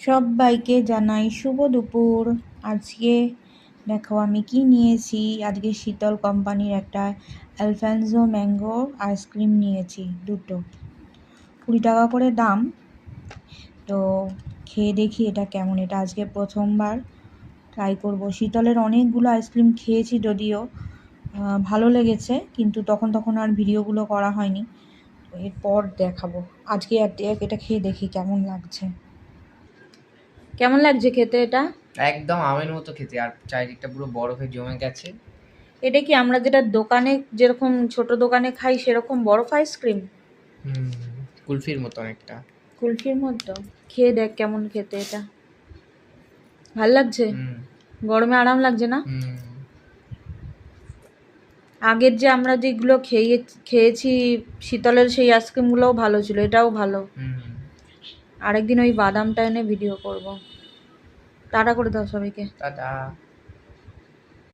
সবাইকে জানাই শুভ দুপুর। আজকে দেখো আমি কি নিয়েছি। আজকে শীতল কোম্পানির একটা অ্যালফেন্সো ম্যাঙ্গো আইসক্রিম নিয়েছি, দুটো 20 টাকা করে দাম। তো খেয়ে দেখি এটা কেমন। এটা আজকে প্রথমবার ট্রাই করব। শীতলের অনেকগুলো আইসক্রিম খেয়েছি, যদিও ভালো লেগেছে, কিন্তু তখন আর ভিডিওগুলো করা হয়নি। তো এরপর দেখাবো। আজকে এটা খেয়ে দেখি কেমন লাগছে। কেমন লাগছে খেতে এটা? একদম আমের মতো খেতে, আর চারিদিকটা পুরো বরফে জমে গেছে। এটা কি আমরা যেটা দোকানে যেরকম ছোট দোকানে খাই সেরকম বরফ আইসক্রিম? কুলফির মতো অনেকটা। কুলফির মতো। খেয়ে দেখ কেমন খেতে এটা। ভাল লাগছে? হুম গরমে আরাম লাগছে না? হুম আগের যে আমরা যেগুলো খেয়েছি শীতলের, সেই আইসক্রিমগুলোও ভালো ছিল, এটাও ভালো। হুম আরেকদিন ওই বাদামটা এনে ভিডিও করব। টাটা করে দাও সবাইকে। টাটা।